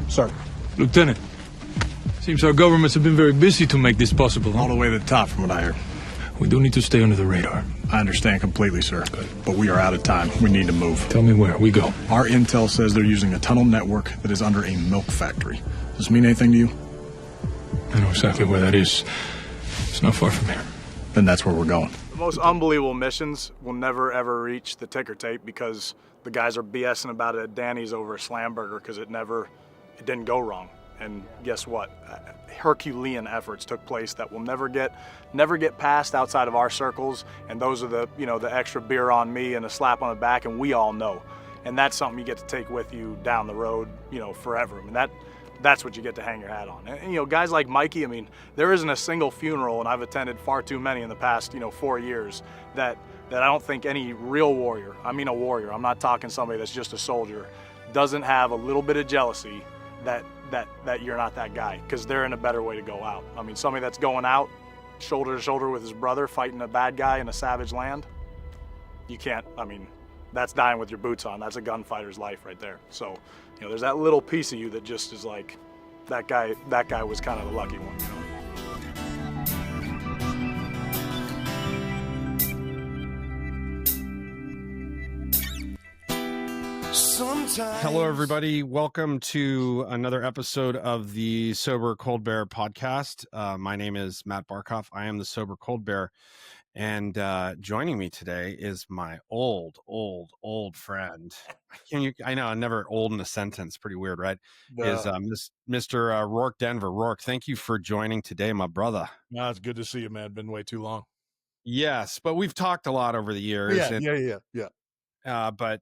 Sir. Lieutenant, seems our governments have been very busy to make this possible. All the way to the top from what I hear. We do need to stay under the radar. I understand completely, sir. Good. But we are out of time. We need to move. Tell me where. We go. Our intel says they're using a tunnel network that is under a milk factory. Does this mean anything to you? I know exactly where that is. It's not far from here. Then that's where we're going. The most unbelievable missions will never ever reach the ticker tape because the guys are BSing about it at Danny's over a slam burger because it didn't go wrong. And guess what? Herculean efforts took place that will never get passed outside of our circles. And those are the extra beer on me and a slap on the back, and we all know. And that's something you get to take with you down the road, forever. I mean, that's what you get to hang your hat on. And guys like Mikey, I mean, there isn't a single funeral, and I've attended far too many in the past, 4 years, that I don't think any real warrior, I mean a warrior, I'm not talking somebody that's just a soldier, doesn't have a little bit of jealousy that you're not that guy, because they're in a better way to go out. I mean, somebody that's going out shoulder to shoulder with his brother fighting a bad guy in a savage land, you can't, I mean, that's dying with your boots on. That's a gunfighter's life right there. So, there's that little piece of you that just is like, that guy was kind of the lucky one, Hello, everybody. Welcome to another episode of the Sober Cold Bear podcast. My name is Matt Barkoff. I am the Sober Cold Bear. And joining me today is my old friend. I know, I'm never old in a sentence. Pretty weird, right? Is Mr. Rorke Denver. Rorke, thank you for joining today, my brother. No, it's good to see you, man. Been way too long. Yes, but we've talked a lot over the years. Yeah. But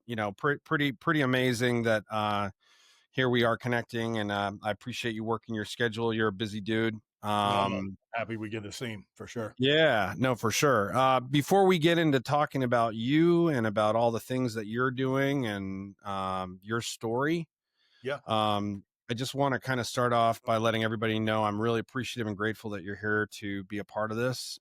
pretty amazing that here we are connecting, and I appreciate you working your schedule. You're a busy dude. Happy we get to see him for sure. Yeah, no, for sure. Before we get into talking about you and about all the things that you're doing and your story, I just want to kind of start off by letting everybody know I'm really appreciative and grateful that you're here to be a part of this.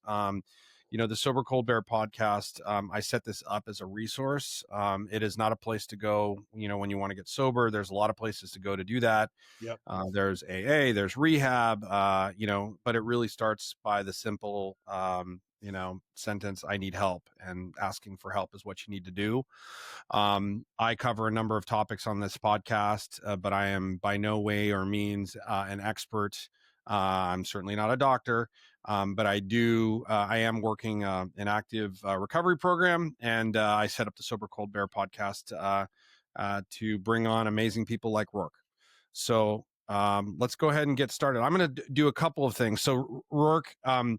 The Sober Cold Bear podcast, I set this up as a resource. It is not a place to go, when you want to get sober. There's a lot of places to go to do that. Yep. There's AA, there's rehab, but it really starts by the simple, sentence, I need help, and asking for help is what you need to do. I cover a number of topics on this podcast, but I am by no way or means an expert. I'm certainly not a doctor. But I am working an active recovery program, and I set up the Sober Cold Bear podcast to bring on amazing people like Rorke. So let's go ahead and get started. I'm going to do a couple of things. So Rorke, I'm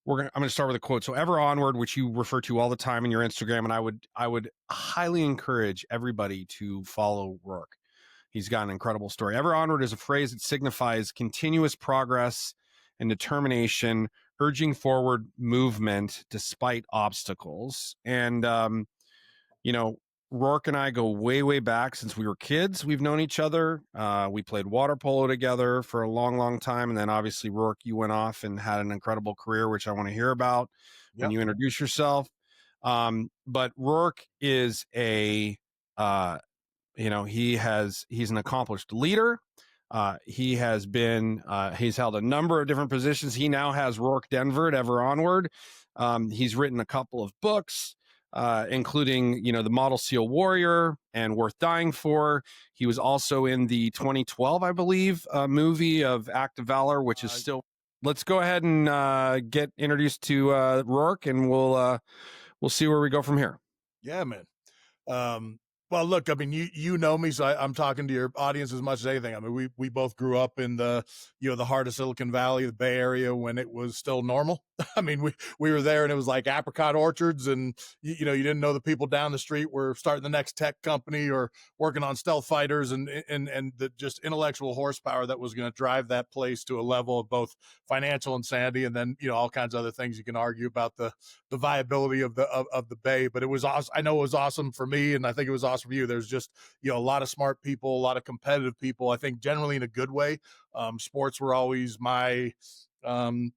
going to start with a quote. So Ever Onward, which you refer to all the time in your Instagram, and I would highly encourage everybody to follow Rorke. He's got an incredible story. Ever Onward is a phrase that signifies continuous progress and determination, urging forward movement despite obstacles. And, Rorke and I go way, way back since we were kids. We've known each other. We played water polo together for a long, long time. And then obviously, Rorke, you went off and had an incredible career, which I want to hear about when you introduce yourself. But Rorke is he's an accomplished leader. He has been, he's held a number of different positions. He now has Rorke Denver at Ever Onward. He's written a couple of books, including, The Model SEAL Warrior and Worth Dying For. He was also in the 2012, I believe, movie of Act of Valor, which is still, let's go ahead and get introduced to Rorke, and we'll see where we go from here. Yeah, man. Well, look, I mean, you know me, so I'm talking to your audience as much as anything. I mean, we both grew up in the heart of Silicon Valley, the Bay Area, when it was still normal. I mean, we were there, and it was like apricot orchards, and you didn't know the people down the street were starting the next tech company or working on stealth fighters, and the just intellectual horsepower that was going to drive that place to a level of both financial insanity and then all kinds of other things you can argue about the viability of the Bay. But it was awesome. I know it was awesome for me, and I think it was awesome for you. There's just a lot of smart people, a lot of competitive people. I think generally in a good way. Sports were always my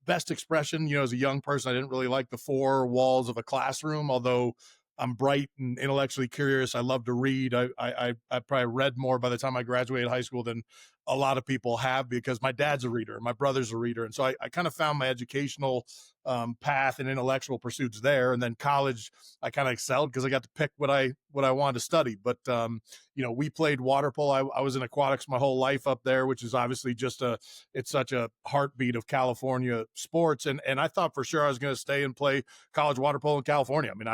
best expression. As a young person, I didn't really like the four walls of a classroom, although I'm bright and intellectually curious. I love to read. I probably read more by the time I graduated high school than a lot of people have, because my dad's a reader, my brother's a reader. And so I kind of found my educational path and intellectual pursuits there. And then college, I kind of excelled because I got to pick what I wanted to study. But, we played water polo. I was in aquatics my whole life up there, which is obviously it's such a heartbeat of California sports. And I thought for sure I was going to stay and play college water polo in California. I mean,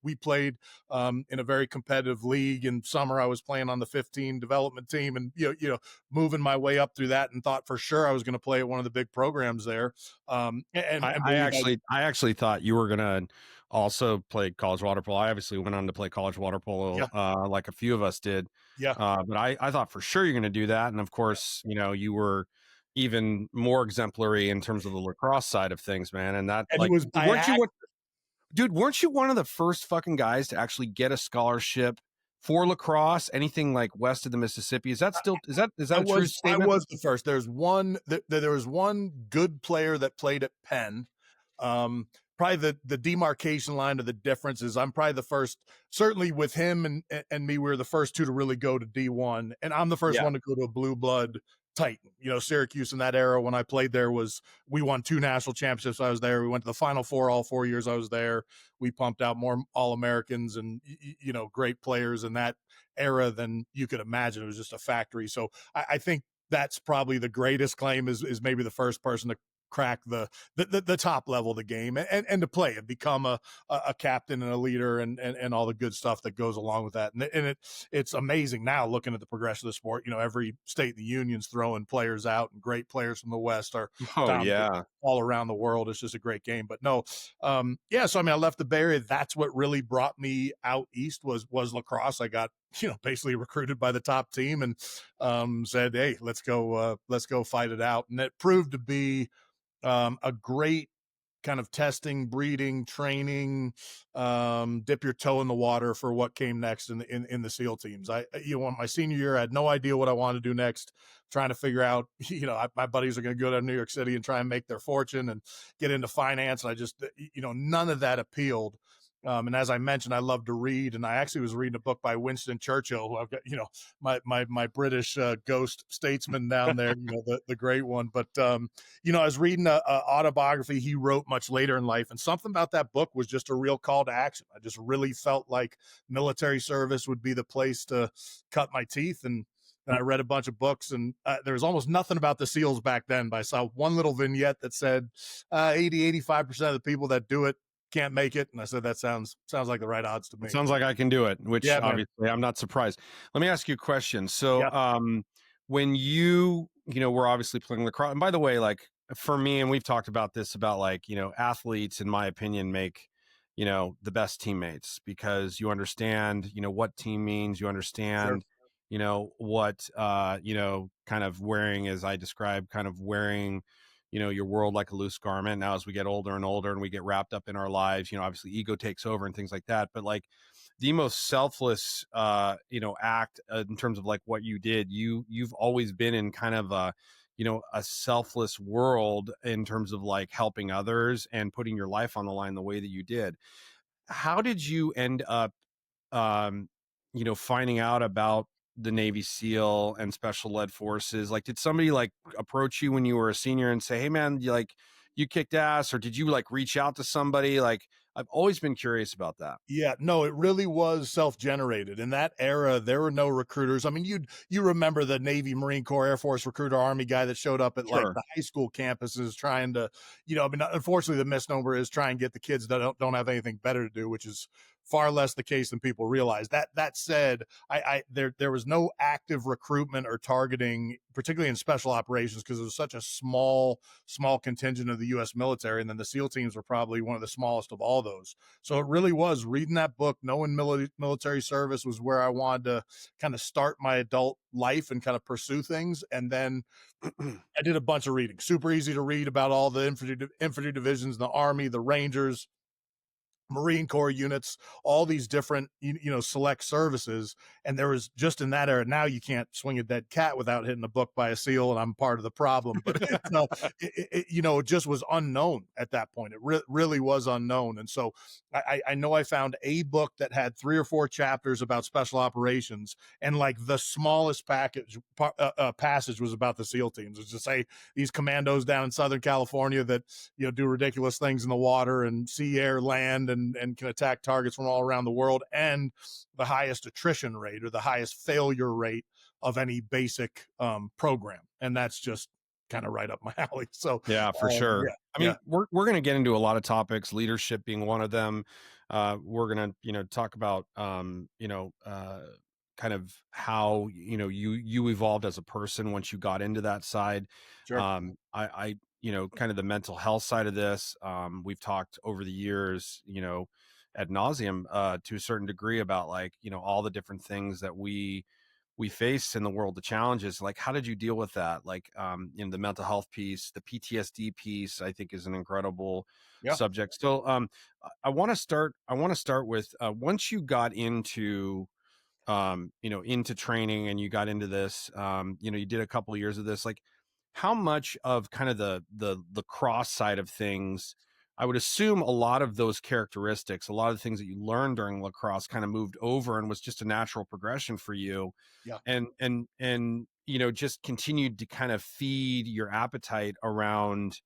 we played in a very competitive league. In summer, I was playing on the 15 development team, and moving my way up through that, and thought for sure I was going to play at one of the big programs there. I actually thought you were gonna also play college water polo. I obviously went on to play college water polo, like a few of us did. Yeah. But I thought for sure you're gonna do that, and of course, you were even more exemplary in terms of the lacrosse side of things, man. And that, like, weren't you one of the first fucking guys to actually get a scholarship for lacrosse, anything like west of the Mississippi? Is that still is that a true statement? I was the first. There was one good player that played at Penn. Probably the demarcation line of the difference is I'm probably the first, certainly with him and me, we were the first two to really go to D1, and I'm the first one to go to a blue blood Titan. Syracuse in that era when I played there we won 2 national championships. I was there. We went to the Final Four all 4 years I was there. We pumped out more All-Americans and great players in that era than you could imagine. It was just a factory. So I think that's probably the greatest claim, is maybe the first person to crack the top level of the game and to play and become a captain and a leader and all the good stuff that goes along with that. And it's amazing now looking at the progression of the sport. Every state in the union's throwing players out, and great players from the West are all around the world. It's just a great game. But no, so I mean, I left the Bay Area. That's what really brought me out east was lacrosse. I got basically recruited by the top team and said, hey, let's go fight it out. And it proved to be a great kind of testing, breeding, training, dip your toe in the water for what came next in the SEAL teams. My senior year, I had no idea what I wanted to do next, trying to figure out, my buddies are going to go to New York City and try and make their fortune and get into finance. And I just, none of that appealed. And as I mentioned, I love to read, and I actually was reading a book by Winston Churchill, who I've got, my British ghost statesman down there, the great one. But I was reading a autobiography he wrote much later in life, and something about that book was just a real call to action. I just really felt like military service would be the place to cut my teeth. And I read a bunch of books, and there was almost nothing about the SEALs back then. But I saw one little vignette that said 85% of the people that do it can't make it. And I said, that sounds like the right odds to me. It sounds like I can do it, which obviously I'm not surprised. Let me ask you a question. So when you were obviously playing lacrosse, and by the way, like for me, and we've talked about this, about like, athletes, in my opinion, make, the best teammates, because you understand, what team means, you understand, what, kind of wearing, as I described, kind of wearing, your world like a loose garment. Now, as we get older and older and we get wrapped up in our lives, obviously ego takes over and things like that. But like the most selfless, act in terms of like what you did, you've always been in kind of a selfless world in terms of like helping others and putting your life on the line the way that you did. How did you end up, finding out about the Navy SEAL and Special Ed Forces? Like, did somebody like approach you when you were a senior and say, hey man, you kicked ass? Or did you like reach out to somebody? Like, I've always been curious about that. Yeah, no, it really was self-generated. In that era, there were no recruiters. I mean, you remember the Navy, Marine Corps, Air Force recruiter, Army guy that showed up at like the high school campuses trying to, unfortunately the misnomer is try and get the kids that don't have anything better to do, which is far less the case than people realize. That said, there was no active recruitment or targeting, particularly in special operations, because it was such a small contingent of the U.S. military, and then the SEAL teams were probably one of the smallest of all those. So it really was reading that book, knowing military service was where I wanted to kind of start my adult life and kind of pursue things. And then I did a bunch of reading. Super easy to read about all the infantry divisions, the Army, the Rangers, Marine Corps units, all these different, select services. And there was just in that era, now you can't swing a dead cat without hitting a book by a seal, and I'm part of the problem. But it just was unknown at that point. It really was unknown. And so I know I found a book that had 3 or 4 chapters about special operations, and like the smallest passage was about the SEAL teams. It's to say these commandos down in Southern California that do ridiculous things in the water and sea, air, land, and can attack targets from all around the world, and the highest attrition rate or the highest failure rate of any basic program. And that's just kind of right up my alley. So yeah, for sure. Yeah, I mean, we're going to get into a lot of topics, leadership being one of them. We're going to talk about kind of how you evolved as a person once you got into that side. Sure. I kind of the mental health side of this. We've talked over the years, ad nauseum to a certain degree about like, all the different things that we face in the world, the challenges. Like, how did you deal with that? Like, the mental health piece, the PTSD piece, I think is an incredible subject. So, I want to start with, once you got into, into training and you got into this, you did a couple of years of this, like how much of kind of the lacrosse side of things, I would assume a lot of those characteristics, a lot of the things that you learned during lacrosse kind of moved over and was just a natural progression for you. Yeah. And just continued to kind of feed your appetite around,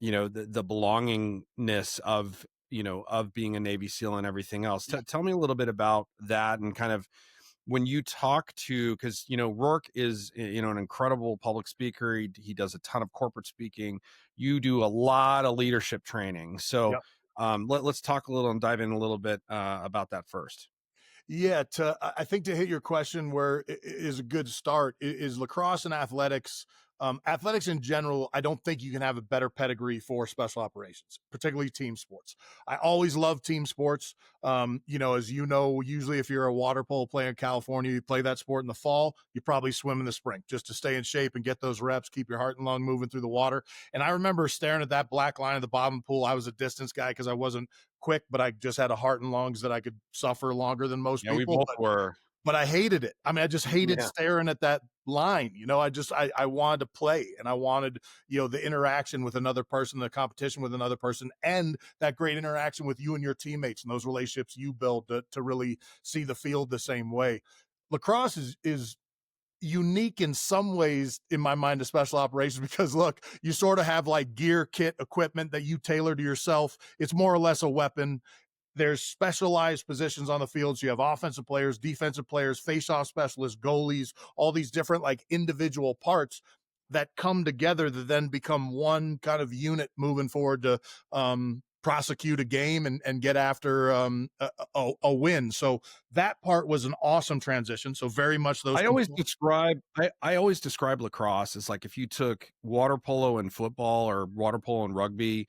the belongingness of, of being a Navy SEAL and everything else. Tell me a little bit about that, and kind of when you talk to, because Rorke is an incredible public speaker. He does a ton of corporate speaking. You do a lot of leadership training. So let's talk a little and dive in a little bit about that first. Yeah, I think to hit your question, where is a good start is lacrosse and athletics. Athletics in general, I don't think you can have a better pedigree for special operations, particularly team sports. I always love team sports. As usually if you're a water polo player in California, you play that sport in the fall, you probably swim in the spring just to stay in shape and get those reps, keep your heart and lung moving through the water. And I remember staring at that black line at the bottom of the pool. I was a distance guy because I wasn't quick, but I just had a heart and lungs that I could suffer longer than most people. We both were. But I hated it. I mean, I just hated staring at that line. I wanted to play, and I wanted, the interaction with another person, the competition with another person, and that great interaction with you and your teammates and those relationships you build to really see the field the same way. Lacrosse is unique in some ways in my mind to special operations, because look, you sort of have like gear, kit, equipment that you tailor to yourself. It's more or less a weapon. There's specialized positions on the field. So you have offensive players, defensive players, face-off specialists, goalies, all these different like individual parts that come together to then become one kind of unit moving forward to prosecute a game and get after a win. So that part was an awesome transition. So very much those. I always describe lacrosse as like if you took water polo and football, or water polo and rugby,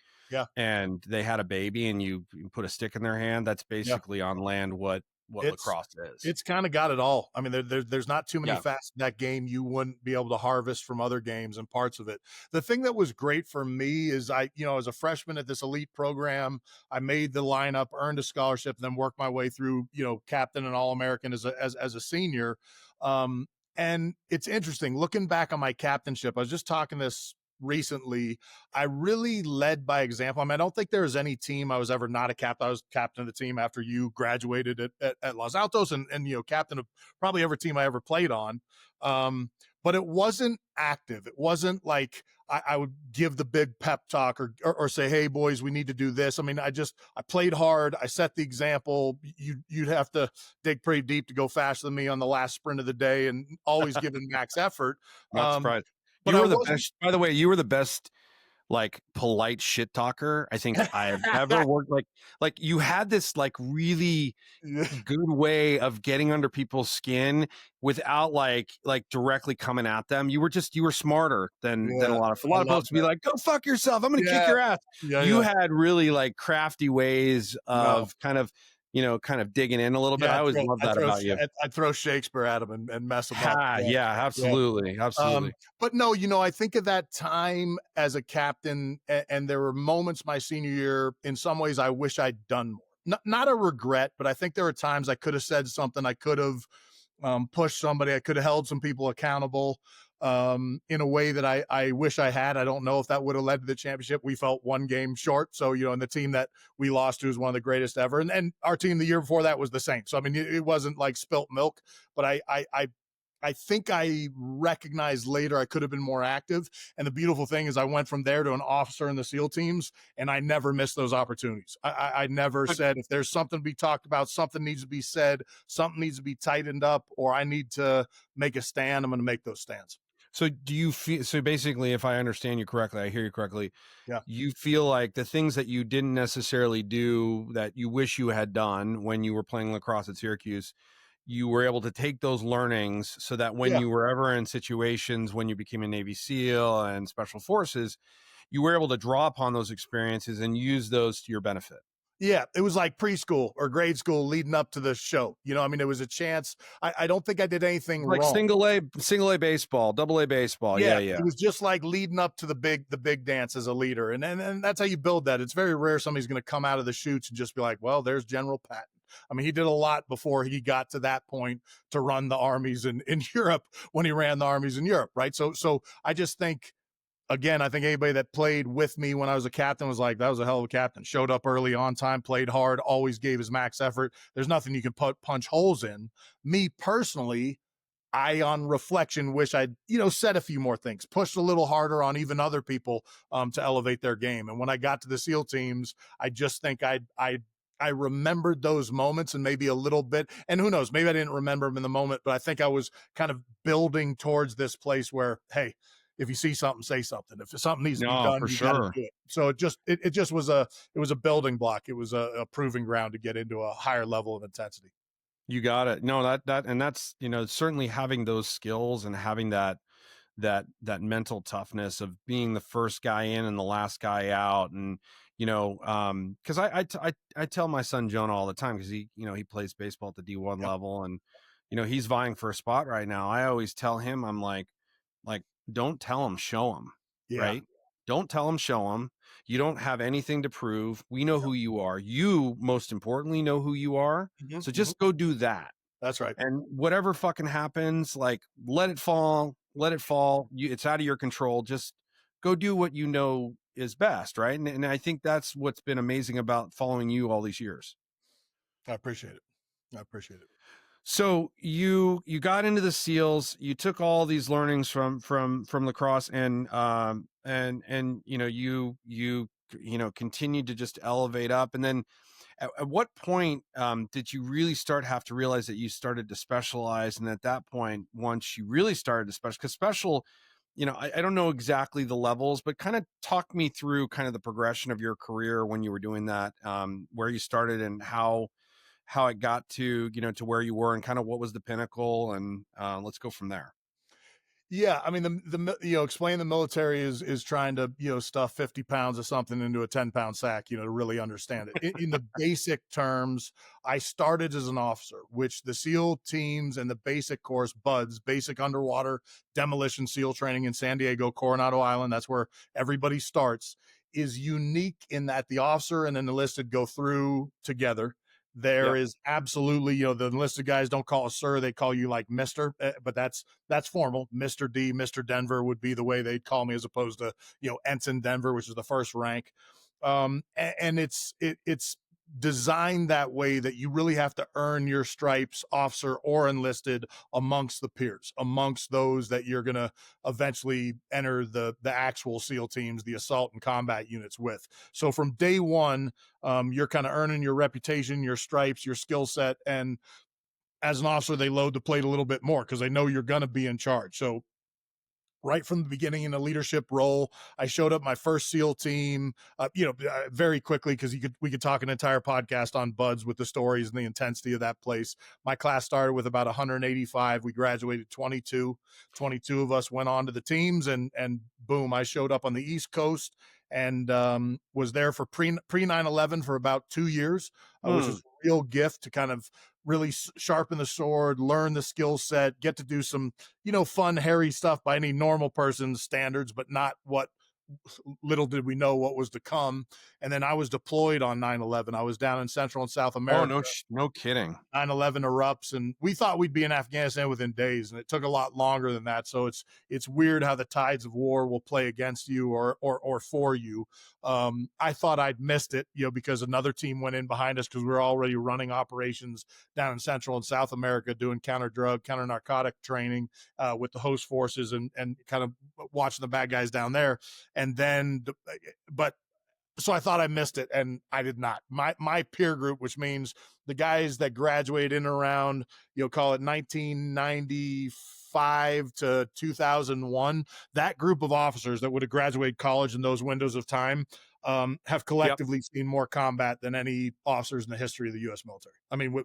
and they had a baby and you put a stick in their hand, that's basically on land what lacrosse is. It's kind of got it all. I mean, there's not too many facets in that game you wouldn't be able to harvest from other games and parts of it. The thing that was great for me is as a freshman at this elite program, I made the lineup, earned a scholarship, then worked my way through, captain and All-American as a senior. And it's interesting looking back on my captainship. I was just talking this recently. I really led by example. I mean, I don't think there was any team I was ever not a captain. I was captain of the team after you graduated at Los Altos, and captain of probably every team I ever played on. But it wasn't active. It wasn't like I would give the big pep talk or say, hey boys, we need to do this. I mean, I played hard. I set the example. You'd have to dig pretty deep to go faster than me on the last sprint of the day, and always giving max effort. Not surprised. You were the best. By the way, you were the best, like, polite shit talker I think I have ever worked. Like you had this like really good way of getting under people's skin without like directly coming at them. You were smarter than a lot of folks would be like, go fuck yourself, I'm gonna kick your ass. You had really like crafty ways of kind of digging in a little bit. I always love that about you. I'd throw Shakespeare at him and mess him up. Yeah, absolutely. Absolutely. But no, I think of that time as a captain, and there were moments my senior year, in some ways, I wish I'd done more. not a regret, but I think there were times I could have said something. I could have pushed somebody. I could have held some people accountable in a way that I wish I had. I don't know if that would have led to the championship. We felt one game short. So, and the team that we lost to is one of the greatest ever. And our team the year before that was the Saints. So, I mean, it wasn't like spilt milk, but I think I recognized later I could have been more active. And the beautiful thing is I went from there to an officer in the SEAL teams, and I never missed those opportunities. I never said, if there's something to be talked about, something needs to be said, something needs to be tightened up, or I need to make a stand, I'm going to make those stands. So do you feel, so basically, if I understand you correctly, I hear you correctly. Yeah. You feel like the things that you didn't necessarily do that you wish you had done when you were playing lacrosse at Syracuse, you were able to take those learnings so that when you were ever in situations when you became a Navy SEAL and Special Forces, you were able to draw upon those experiences and use those to your benefit. Yeah, it was like preschool or grade school leading up to the show. I mean, it was a chance. I don't think I did anything like wrong. Single A baseball, double A baseball. Yeah. It was just like leading up to the big dance as a leader. And that's how you build that. It's very rare somebody's going to come out of the chutes and just be like, well, there's General Patton. I mean, he did a lot before he got to that point to run the armies in Europe when he ran the armies in Europe, right? So I just think, again, I think anybody that played with me when I was a captain was like, that was a hell of a captain. Showed up early, on time, played hard, always gave his max effort. There's nothing you can punch holes in. Me personally, I, on reflection, wish I'd, said a few more things, pushed a little harder on even other people to elevate their game. And when I got to the SEAL teams, I just think I remembered those moments and maybe a little bit, and who knows, maybe I didn't remember them in the moment, but I think I was kind of building towards this place where, hey, if you see something, say something. If something needs to be done, for you sure. gotta do it. So it just was a building block. It was a proving ground to get into a higher level of intensity. You got it. No, and that's, certainly having those skills and having that mental toughness of being the first guy in and the last guy out. And, cause I tell my son Jonah all the time, cause he plays baseball at the D1 level, and, he's vying for a spot right now. I always tell him, I'm like, don't tell him, show him. Right. Don't tell him, show him. You don't have anything to prove. We know who you are. You, most importantly, know who you are. So just go do that. That's right. And whatever fucking happens, like, let it fall. It's out of your control. Just go do what you know is best. Right. And I think that's what's been amazing about following you all these years. I appreciate it. So you got into the SEALs, you took all these learnings from lacrosse, and you continued to just elevate up. And then at what point did you really have to realize that you started to specialize? And at that point, once you really started to special, because special, I don't know exactly the levels, but kind of talk me through kind of the progression of your career when you were doing that, where you started and how it got to, to where you were, and kind of what was the pinnacle, and let's go from there. Yeah. I mean, the explain the military is trying to, stuff 50 pounds of something into a 10-pound sack, to really understand it. In the basic terms, I started as an officer, which the SEAL teams and the basic course, BUDS, basic underwater demolition SEAL training in San Diego, Coronado Island, that's where everybody starts, is unique in that the officer and an enlisted go through together. There is absolutely, the enlisted guys don't call us sir, they call you like Mr., but that's formal. Mr. D, Mr. Denver would be the way they'd call me, as opposed to, Ensign Denver, which is the first rank. And it's designed that way that you really have to earn your stripes, officer or enlisted, amongst the peers, amongst those that you're going to eventually enter the actual SEAL teams, the assault and combat units with. So from day one, you're kind of earning your reputation, your stripes, your skill set. And as an officer, they load the plate a little bit more because they know you're going to be in charge. So right from the beginning in a leadership role, I showed up my first SEAL team, very quickly, because we could talk an entire podcast on BUDS with the stories and the intensity of that place. My class started with about 185. We graduated 22. 22 of us went on to the teams, and boom, I showed up on the East Coast and was there for pre 9/11 for about 2 years, which was a real gift to kind of really sharpen the sword, learn the skill set, get to do some, fun, hairy stuff by any normal person's standards, but not what little did we know what was to come. And then I was deployed on 9/11. I was down in Central and South Oh, America. no kidding. 9/11 erupts, and we thought we'd be in Afghanistan within days, and it took a lot longer than that. So it's weird how the tides of war will play against you or for you. I thought I'd missed it, because another team went in behind us because we were already running operations down in Central and South America, doing counter drug, counter narcotic training with the host forces, and kind of watching the bad guys down there. And then, but so I thought I missed it, and I did not. My peer group, which means the guys that graduated in around, call it 1995 to 2001, that group of officers that would have graduated college in those windows of time, have collectively seen more combat than any officers in the history of the U.S. military. I mean,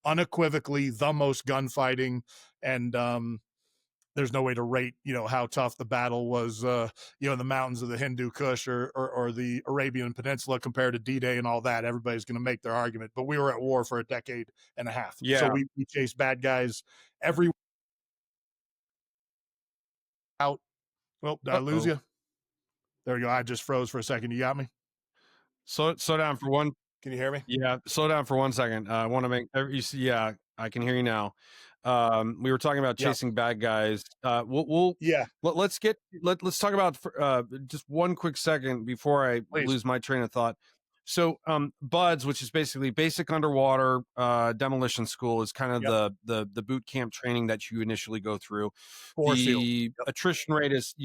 unequivocally the most gunfighting, and there's no way to rate, how tough the battle was, in the mountains of the Hindu Kush or the Arabian Peninsula compared to D-Day and all that. Everybody's going to make their argument, but we were at war for a decade and a half. Yeah. So we chased bad guys every out. Well, did I lose you? There we go. I just froze for a second. You got me? Slow down for one. Can you hear me? Yeah, slow down for 1 second. I want to make you see. Yeah, I can hear you now. We were talking about chasing bad guys. Let's talk about just 1 quick second before I lose my train of thought. So, BUDS, which is basically basic underwater demolition school, is kind of the boot camp training that you initially go through. The attrition rate is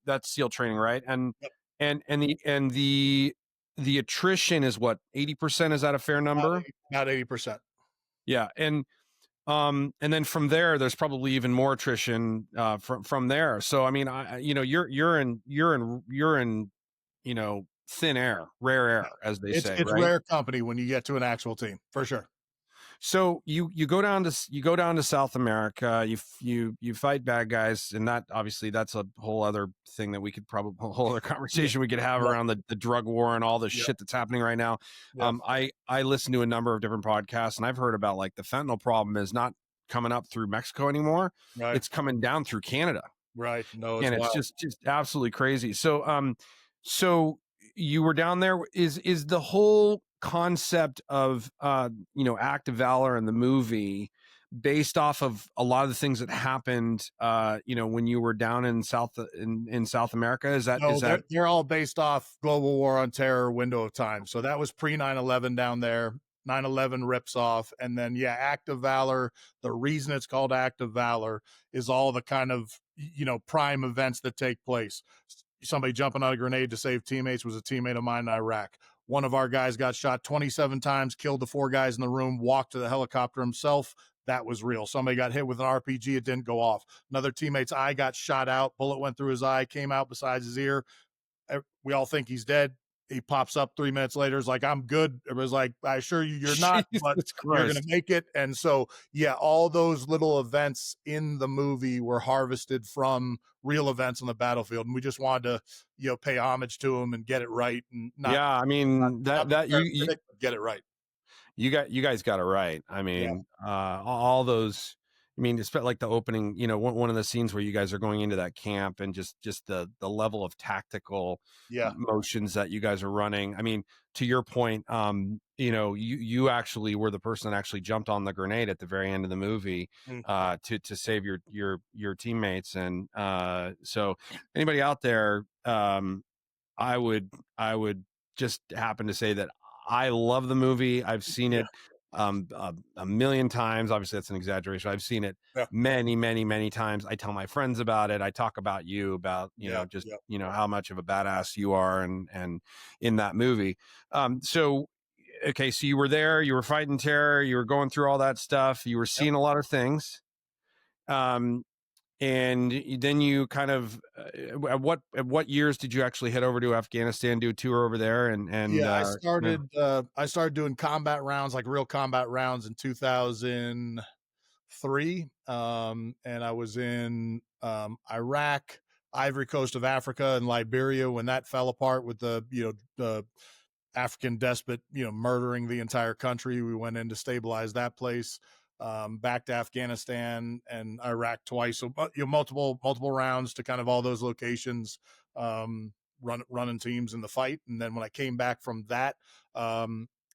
that's SEAL training, right? And the attrition is what, 80%? Is that a fair number? About 80%. Yeah, and then from there, there's probably even more attrition from there. So I mean, you're in thin air, rare air, as they say. It's right? rare company when you get to an actual team, for sure. So you go down to South America, you fight bad guys, and that obviously that's a whole other thing that we could probably a whole other conversation we could have around the drug war and all the shit that's happening right now. I listen to a number of different podcasts, and I've heard about like the fentanyl problem is not coming up through Mexico anymore. Right. It's coming down through Canada. Right. No, and it's just absolutely crazy. So so you were down there. Is the whole concept of Act of Valor in the movie based off of a lot of the things that happened when you were down in South America? Is that they're all based off Global War on Terror window of time. So that was pre 9/11 down there. 9/11 rips off, and then Act of Valor, the reason it's called Act of Valor is all the kind of prime events that take place. Somebody jumping on a grenade to save teammates was a teammate of mine in Iraq. One of our guys got shot 27 times, killed the 4 guys in the room, walked to the helicopter himself. That was real. Somebody got hit with an RPG. It didn't go off. Another teammate's eye got shot out. Bullet went through his eye, came out besides his ear. We all think he's dead. He pops up 3 minutes later. Is like, I'm good. It was like, I assure you, you're not, but you're going to make it. And so, all those little events in the movie were harvested from real events on the battlefield. And we just wanted to, pay homage to them and get it right. And get it right. You guys got it right. I mean, all those, I mean, it's like the opening, one of the scenes where you guys are going into that camp and just the level of tactical motions that you guys are running. I mean, to your point, you actually were the person that actually jumped on the grenade at the very end of the movie to save your teammates. And so anybody out there, I would just happen to say that I love the movie. I've seen it a million times. Obviously that's an exaggeration. I've seen it many, many, many times. I tell my friends about it. I talk about you, about, how much of a badass you are and in that movie. So you were there, you were fighting terror, you were going through all that stuff. You were seeing a lot of things. And then you kind of, at what years did you actually head over to Afghanistan, do a tour over there? I started doing combat rounds, like real combat rounds, in 2003. And I was in Iraq, Ivory Coast of Africa, and Liberia when that fell apart with the African despot, murdering the entire country. We went in to stabilize that place. Back to Afghanistan and Iraq twice. So, multiple rounds to kind of all those locations. running teams in the fight. And then when I came back from that,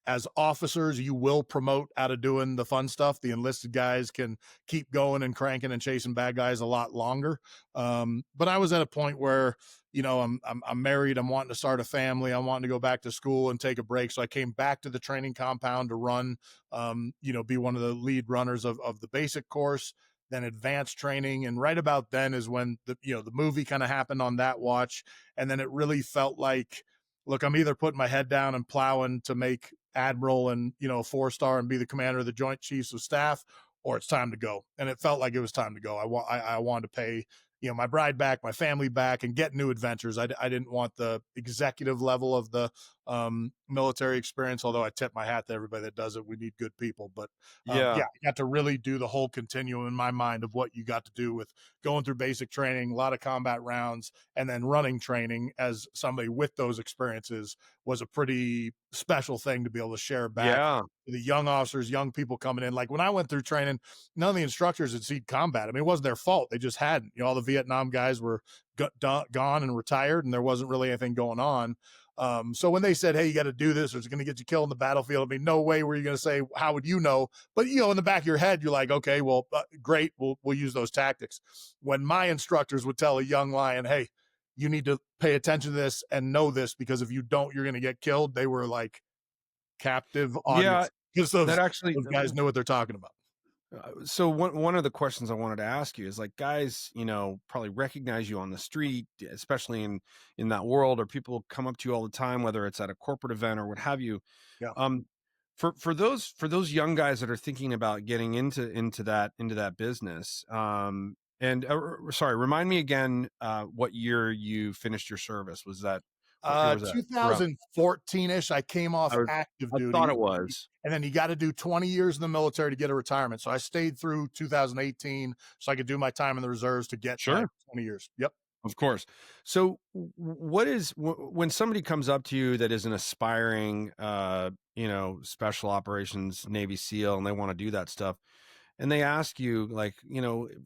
as officers, you will promote out of doing the fun stuff. The enlisted guys can keep going and cranking and chasing bad guys a lot longer. But I was at a point where, I'm married. I'm wanting to start a family. I'm wanting to go back to school and take a break. So I came back to the training compound to run, be one of the lead runners of the basic course, then advanced training. And right about then is when the movie kind of happened on that watch. And then it really felt like, look, I'm either putting my head down and plowing to make admiral and, a 4-star and be the commander of the Joint Chiefs of Staff, or it's time to go. And it felt like it was time to go. I wanted to pay, my bride back, my family back, and get new adventures. I didn't want the executive level of the military experience, although I tip my hat to everybody that does it. We need good people. But I got to really do the whole continuum in my mind of what you got to do with going through basic training, a lot of combat rounds, and then running training as somebody with those experiences was a pretty special thing to be able to share back. Yeah. The young officers, young people coming in. Like when I went through training, none of the instructors had seen combat. I mean, it wasn't their fault. They just hadn't. All the Vietnam guys were gone and retired, and there wasn't really anything going on. So when they said, hey, you got to do this or it's going to get you killed in the battlefield, I mean, no way were you going to say, how would you know? But, in the back of your head, you're like, okay, well, great. We'll use those tactics. When my instructors would tell a young lion, hey, you need to pay attention to this and know this, because if you don't, you're going to get killed. They were like captive audience. Because those guys know what they're talking about. So one of the questions I wanted to ask you is, like, guys, probably recognize you on the street, especially in that world, or people come up to you all the time, whether it's at a corporate event or what have you. Yeah. For those young guys that are thinking about getting into that business, sorry, remind me again, what year you finished your service? Was that 2014-ish? I came off active duty. I thought it was. And then you got to do 20 years in the military to get a retirement. So I stayed through 2018 so I could do my time in the reserves to get 20 years. Yep. Of course. So when somebody comes up to you that is an aspiring, special operations Navy SEAL, and they want to do that stuff, and they ask you, like,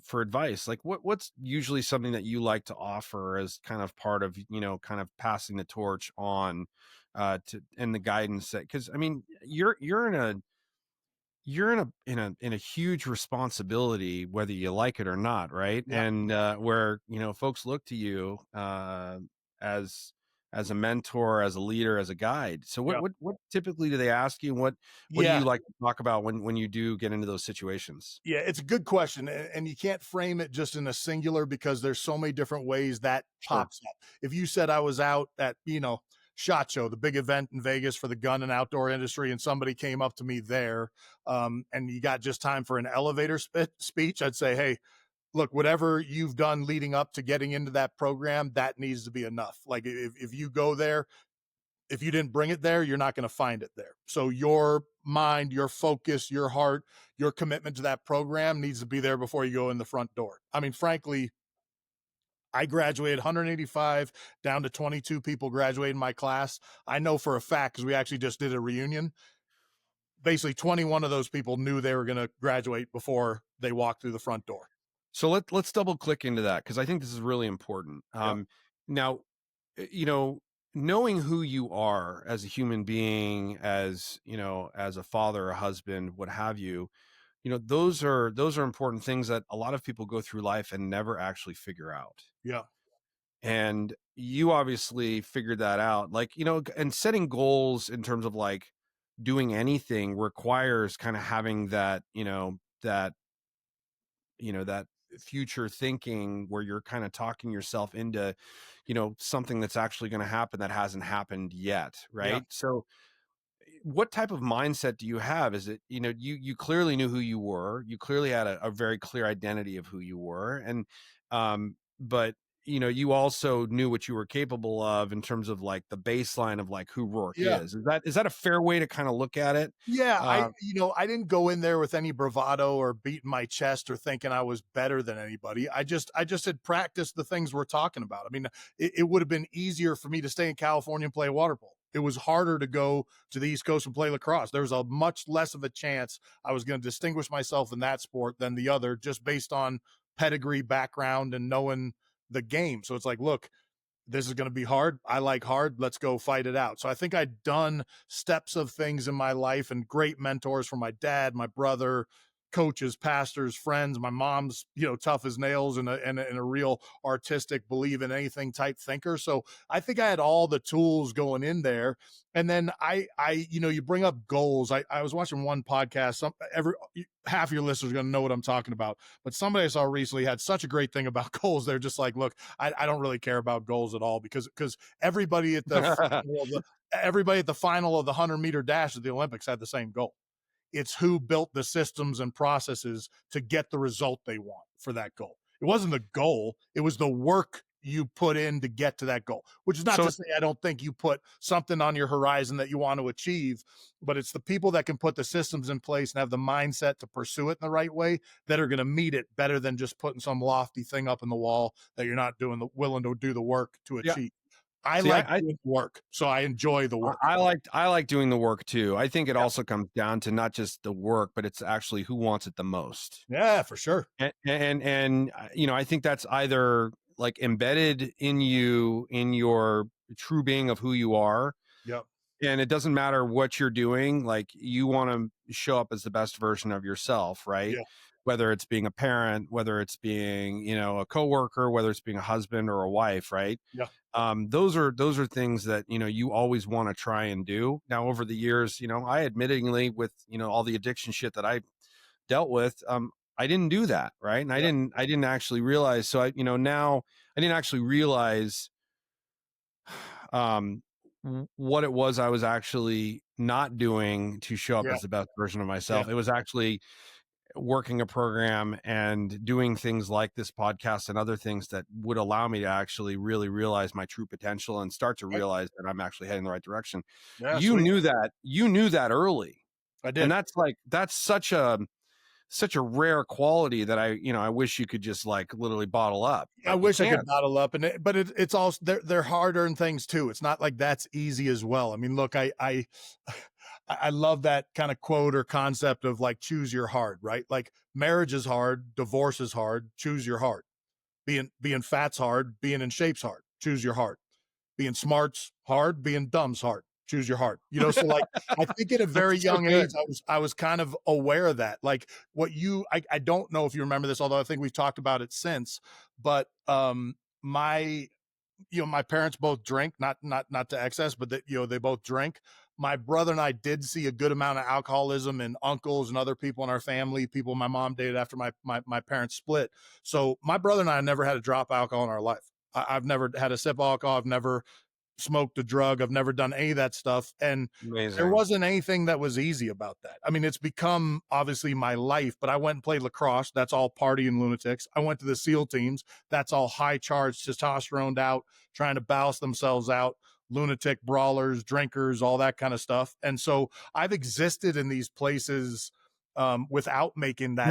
for advice, like what's usually something that you like to offer as kind of part of, kind of passing the torch on, and the guidance that, because I mean, you're in a huge responsibility, whether you like it or not, right? Yeah. And where folks look to you as a mentor, as a leader, as a guide. So what typically do they ask you? What do you like to talk about when you do get into those situations? Yeah, it's a good question. And you can't frame it just in a singular, because there's so many different ways that pops up. If you said I was out at, SHOT Show, the big event in Vegas for the gun and outdoor industry, and somebody came up to me there, and you got just time for an elevator speech, I'd say, hey, look, whatever you've done leading up to getting into that program, that needs to be enough. Like if you go there, if you didn't bring it there, you're not going to find it there. So your mind, your focus, your heart, your commitment to that program needs to be there before you go in the front door. I mean, frankly, I graduated 185 down to 22 people graduated in my class. I know for a fact, because we actually just did a reunion, basically 21 of those people knew they were going to graduate before they walked through the front door. So let's double click into that, because I think this is really important. Now, knowing who you are as a human being, as as a father, a husband, what have you, those are important things that a lot of people go through life and never actually figure out. Yeah. And you obviously figured that out, like, and setting goals in terms of like doing anything requires kind of having that, that future thinking where you're kind of talking yourself into, something that's actually going to happen that hasn't happened yet. Right. Yeah. So what type of mindset do you have? Is it, you clearly knew who you were. You clearly had a very clear identity of who you were. And, but you also knew what you were capable of in terms of like the baseline of like who Rorke is. Is that a fair way to kind of look at it? Yeah. I didn't go in there with any bravado or beating my chest or thinking I was better than anybody. I just had practiced the things we're talking about. I mean, it would have been easier for me to stay in California and play water polo. It was harder to go to the East Coast and play lacrosse. There was a much less of a chance I was going to distinguish myself in that sport than the other, just based on pedigree, background, and knowing the game. So it's like, look, this is going to be hard. I like hard. Let's go fight it out. So I think I'd done steps of things in my life and great mentors from my dad, my brother, coaches, pastors, friends. My mom's, tough as nails and a real artistic, believe in anything type thinker. So I think I had all the tools going in there. And then you bring up goals. I was watching one podcast. Half your listeners are going to know what I'm talking about. But somebody I saw recently had such a great thing about goals. They're just like, look, I don't really care about goals at all because everybody at everybody at the final of the 100-meter dash at the Olympics had the same goal. It's who built the systems and processes to get the result they want for that goal. It wasn't the goal. It was the work you put in to get to that goal, which is not to say I don't think you put something on your horizon that you want to achieve, but it's the people that can put the systems in place and have the mindset to pursue it in the right way that are going to meet it better than just putting some lofty thing up in the wall that you're not willing to do the work to achieve. I like doing the work, so I enjoy the work. I like doing the work too. I think it also comes down to not just the work, but it's actually who wants it the most. Yeah, for sure. And I think that's either like embedded in you, in your true being of who you are. Yep. And it doesn't matter what you're doing. Like, you want to show up as the best version of yourself, right? Yeah. Whether it's being a parent, whether it's being, a coworker, whether it's being a husband or a wife, right? Yeah. Those are things that, you always want to try and do. Now, over the years, I admittingly, with, all the addiction shit that I dealt with, I didn't do that. Right. And I didn't actually realize. So now I didn't actually realize, what it was I was actually not doing to show up as the best version of myself. It was actually working a program and doing things like this podcast and other things that would allow me to actually really realize my true potential and start to realize that I'm actually heading in the right direction. Yeah, you knew that early. I did. And that's such a rare quality that I wish you could just like literally bottle up. I wish I could bottle up, but it's also they're hard-earned things too. It's not like that's easy as well. I mean, look, I love that kind of quote or concept of like choose your heart, right? Like marriage is hard, divorce is hard, choose your heart. Being fat's hard, being in shape's hard, choose your heart. Being smart's hard, being dumb's hard. Choose your heart. So like, I think at a very young age, I was kind of aware of that. Like what I don't know if you remember this, although I think we've talked about it since, but, my parents both drink, not to excess, but that, they both drink. My brother and I did see a good amount of alcoholism in uncles and other people in our family, people my mom dated after my parents split. So my brother and I never had a drop of alcohol in our life. I've never had a sip of alcohol. I've never smoked a drug. I've never done any of that stuff. And there wasn't anything that was easy about that. I mean, it's become obviously my life, but I went and played lacrosse. That's all party and lunatics. I went to the SEAL teams. That's all high charged, testosteroned out, trying to balance themselves out, lunatic brawlers, drinkers, all that kind of stuff. And so I've existed in these places without making that.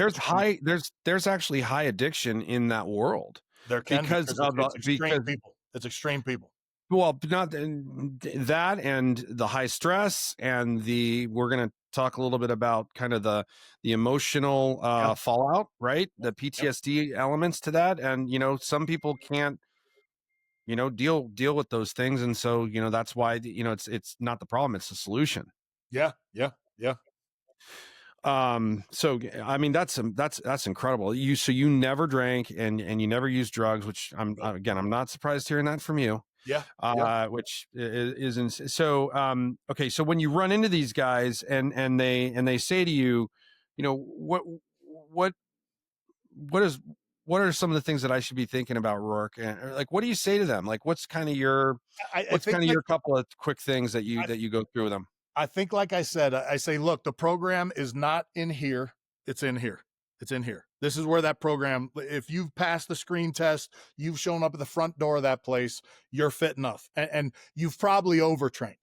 There's actually high addiction in that world. There can because it's extreme people. Well, not that, and the high stress, and we're going to talk a little bit about kind of the emotional fallout, right? The PTSD elements to that. And, some people can't, deal with those things. And so, that's why, it's not the problem, it's the solution. Yeah. So, I mean, that's incredible. So you never drank and you never used drugs, which I'm not surprised hearing that from you. Yeah. Which is so, okay. So when you run into these guys and they say to you, what are some of the things that I should be thinking about, Rorke? And like, what do you say to them? Like, what's kind of your couple of quick things that you go through with them? I think, like I said, I say, look, the program is not in here. It's in here. It's in here. This is where that program, if you've passed the screen test, you've shown up at the front door of that place, you're fit enough. And you've probably overtrained.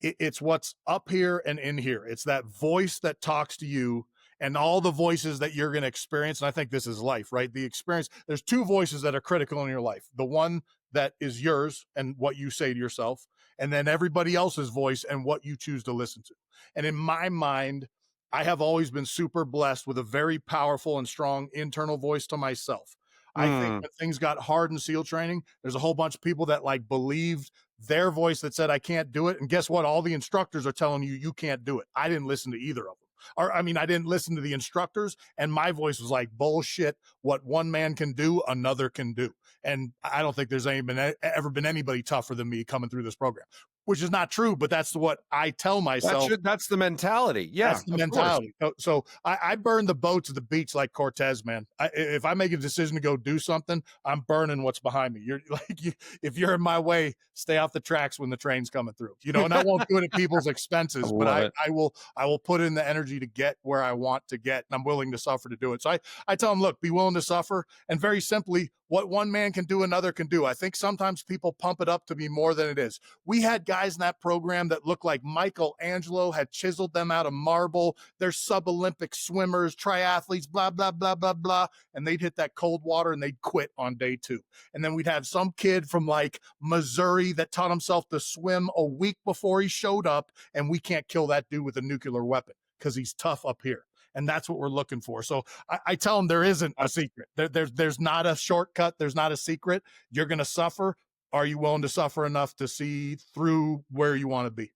It's what's up here and in here. It's that voice that talks to you and all the voices that you're going to experience. And I think this is life, right? The experience, there's two voices that are critical in your life. The one that is yours and what you say to yourself, and then everybody else's voice and what you choose to listen to. And in my mind, I have always been super blessed with a very powerful and strong internal voice to myself. I think Mm. when things got hard in SEAL training, there's a whole bunch of people that like believed their voice that said, I can't do it. And guess what? All the instructors are telling you, you can't do it. I didn't listen to either of them. Or, I mean, I didn't listen to the instructors, and my voice was like, bullshit. What one man can do, another can do. And I don't think there's ever been anybody tougher than me coming through this program, which is not true, but that's what I tell myself. That's the mentality. Yeah, That's the mentality. So I burn the boats at the beach like Cortez, man. If I make a decision to go do something, I'm burning what's behind me. You're like, if you're in my way, stay off the tracks when the train's coming through, you know, and I won't do it at people's expenses, but I will put in the energy to get where I want to get, and I'm willing to suffer to do it. So I tell them, look, be willing to suffer. And very simply, what one man can do, another can do. I think sometimes people pump it up to be more than it is. We had guys in that program that looked like Michelangelo had chiseled them out of marble. They're sub-Olympic swimmers, triathletes, blah, blah, blah, blah, blah. And they'd hit that cold water and they'd quit on day 2. And then we'd have some kid from like Missouri that taught himself to swim a week before he showed up. And we can't kill that dude with a nuclear weapon because he's tough up here. And that's what we're looking for. So I tell them there isn't a secret. There's not a shortcut. There's not a secret. You're going to suffer. Are you willing to suffer enough to see through where you want to be?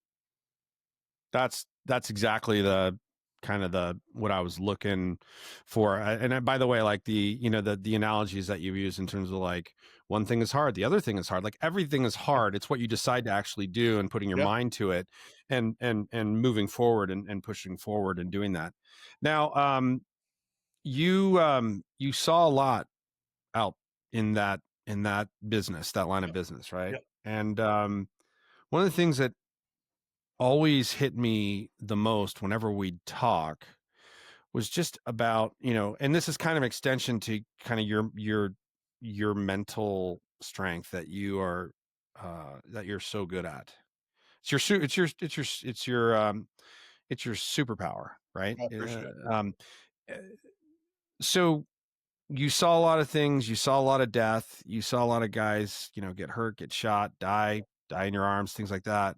That's exactly the kind of what I was looking for. And by the way, like the analogies that you use in terms of like one thing is hard, the other thing is hard. Like everything is hard. It's what you decide to actually do and putting your mind to it and moving forward and pushing forward and doing that. Now, you saw a lot out in that business, that line of business, right? Yep. And one of the things that always hit me the most whenever we'd talk was just about, and this is kind of extension to kind of your mental strength that you are that you're so good at. It's your superpower, right? I appreciate it. So you saw a lot of things, you saw a lot of death, you saw a lot of guys, get hurt, get shot, die in your arms, things like that.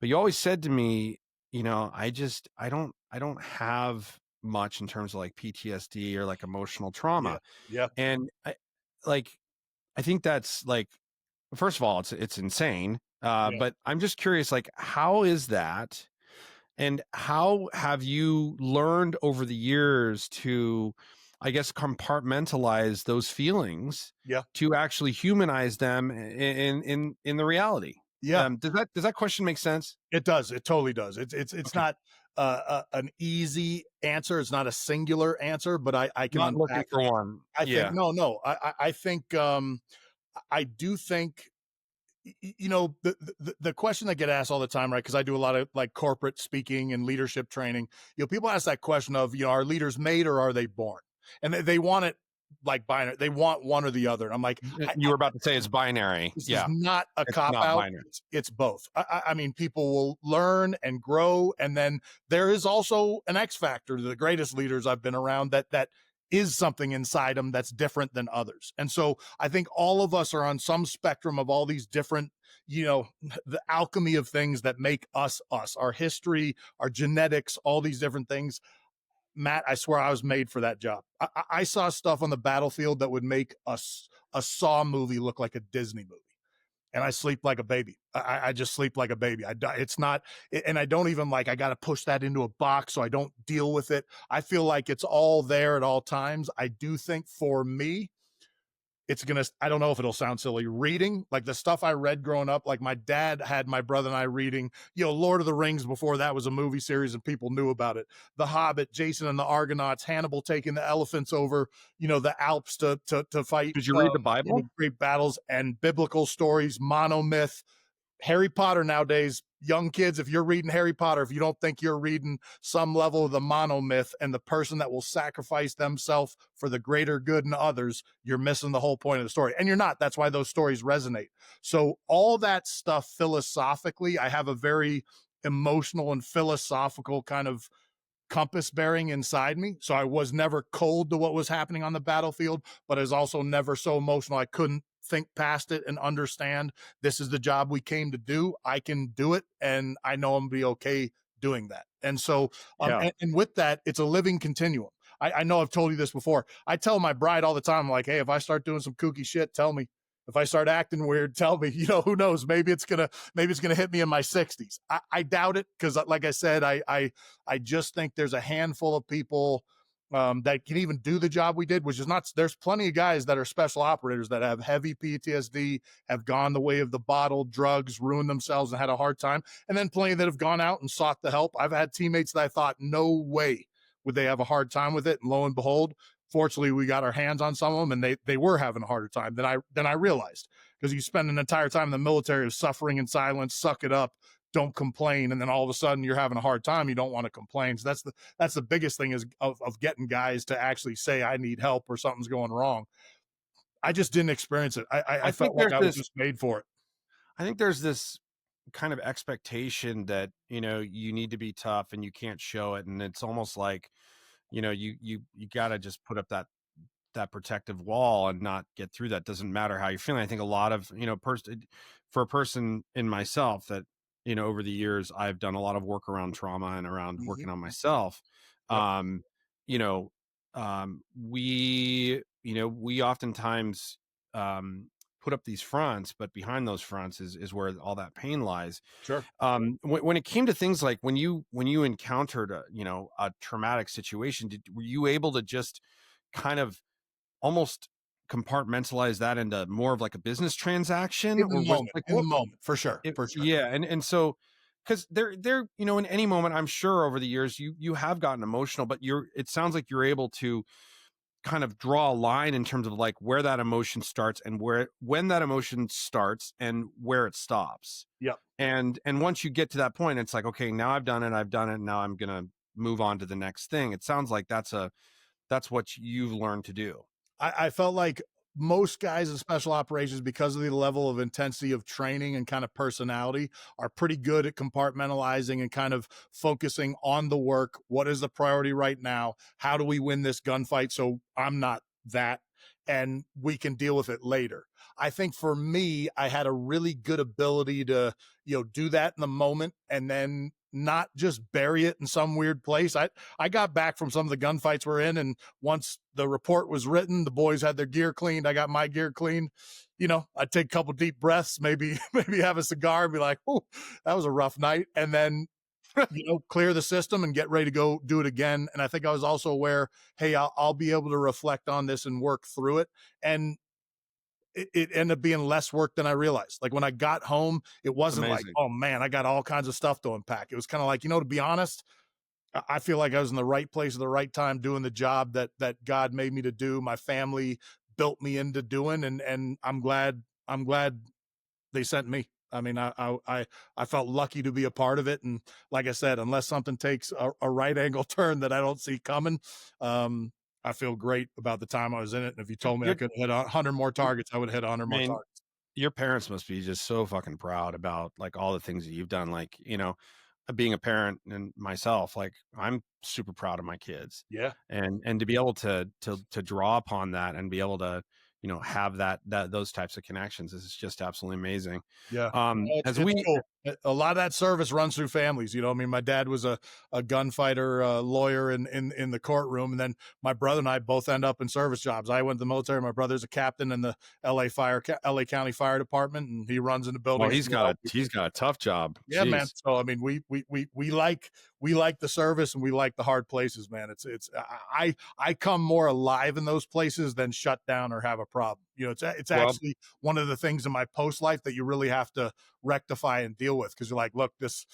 But you always said to me, I don't have much in terms of like PTSD or like emotional trauma. Yeah. And I think that's like, first of all, it's insane. But I'm just curious, like, how is that? And how have you learned over the years to, I guess, compartmentalize those feelings to actually humanize them in the reality? Yeah. Does that question make sense? It does. It totally does. It's Okay. not an easy answer. It's not a singular answer, but I can Not looking unpack for it. one. I think no. I think I do think the question that get asked all the time, right? Because I do a lot of like corporate speaking and leadership training. People ask that question of, are leaders made or are they born? And they want it like binary. They want one or the other. And I'm like, you were about to say it's binary. this is not a cop not out. binary. It's both. I mean, people will learn and grow. And then there is also an X factor. The greatest leaders I've been around that is something inside them that's different than others. And so I think all of us are on some spectrum of all these different, the alchemy of things that make us, our history, our genetics, all these different things. Matt, I swear I was made for that job. I saw stuff on the battlefield that would make a Saw movie look like a Disney movie. And I sleep like a baby. I just sleep like a baby. It's not, and I don't even I got to push that into a box so I don't deal with it. I feel like it's all there at all times. I do think for me, I don't know if it'll sound silly, reading, like the stuff I read growing up, like my dad had my brother and I reading, Lord of the Rings before that was a movie series and people knew about it. The Hobbit, Jason and the Argonauts, Hannibal taking the elephants over, the Alps to fight. Did you read the Bible? Great battles and biblical stories, monomyth. Harry Potter nowadays, young kids, if you're reading Harry Potter, if you don't think you're reading some level of the monomyth and the person that will sacrifice themselves for the greater good in others, you're missing the whole point of the story. And you're not. That's why those stories resonate. So all that stuff philosophically, I have a very emotional and philosophical kind of compass bearing inside me. So I was never cold to what was happening on the battlefield, but I was also never so emotional I couldn't think past it and understand this is the job we came to do. I can do it, and I know I'm gonna be okay doing that. And so, and with that, it's a living continuum. I know I've told you this before. I tell my bride all the time, I'm like, hey, if I start doing some kooky shit, tell me. If I start acting weird, tell me. Who knows? Maybe it's gonna hit me in my 60s. I doubt it, because like I said, I just think there's a handful of people that can even do the job we did, which is not. There's plenty of guys that are special operators that have heavy PTSD, have gone the way of the bottle, drugs, ruined themselves, and had a hard time, and then plenty that have gone out and sought the help. I've had teammates that I thought no way would they have a hard time with it, and lo and behold, fortunately, we got our hands on some of them, and they were having a harder time than I realized, because you spend an entire time in the military of suffering in silence, suck it up, don't complain, and then all of a sudden you're having a hard time. You don't want to complain. So that's the biggest thing, is of getting guys to actually say I need help or something's going wrong. I just didn't experience it. I felt like I was just made for it. I think there's this kind of expectation that, you need to be tough and you can't show it. And it's almost like, you got to just put up that protective wall and not get through that. Doesn't matter how you're feeling. I think a lot of, for a person in myself that, over the years, I've done a lot of work around trauma and around working on myself. Yep. We oftentimes, put up these fronts, but behind those fronts is where all that pain lies. Sure. When it came to things like when you encountered a traumatic situation, were you able to just kind of almost compartmentalize that into more of like a business transaction, In the moment, for sure. Yeah. And so, because they're, in any moment, I'm sure over the years, you have gotten emotional, but it sounds like you're able to kind of draw a line in terms of like where that emotion starts and when that emotion starts and where it stops. Yep. And once you get to that point, it's like, okay, now I've done it. Now I'm going to move on to the next thing. It sounds like that's what you've learned to do. I felt like most guys in special operations, because of the level of intensity of training and kind of personality, are pretty good at compartmentalizing and kind of focusing on the work. What is the priority right now? How do we win this gunfight so I'm not that, and we can deal with it later? I think for me, I had a really good ability to, do that in the moment and then not just bury it in some weird place. I got back from some of the gunfights we're in, and once the report was written, the boys had their gear cleaned. I got my gear cleaned. I'd take a couple deep breaths, maybe have a cigar and be like, oh, that was a rough night. And then, clear the system and get ready to go do it again. And I think I was also aware, hey, I'll be able to reflect on this and work through it. And it ended up being less work than I realized. Like when I got home, it wasn't like, oh man, I got all kinds of stuff to unpack. It was kind of like, to be honest, I feel like I was in the right place at the right time, doing the job that God made me to do. My family built me into doing, and I'm glad they sent me. I mean, I felt lucky to be a part of it. And like I said, unless something takes a right angle turn that I don't see coming, I feel great about the time I was in it. And if you told me I could hit 100 more targets, I would hit 100 more targets. Your parents must be just so fucking proud about like all the things that you've done. Like, being a parent and myself, like I'm super proud of my kids. Yeah. And to be able to draw upon that and be able to, have those types of connections is just absolutely amazing. Yeah. Cool. A lot of that service runs through families. I mean, my dad was a gunfighter, lawyer in the courtroom. And then my brother and I both end up in service jobs. I went to the military. My brother's a captain in the LA County Fire Department, and he runs in the building. Well, he's got a tough job. Yeah, Jeez. Man. So, I mean, we like the service and we like the hard places, man. I come more alive in those places than shut down or have a problem. It's actually one of the things in my post life that you really have to rectify and deal with, because you're like, look, this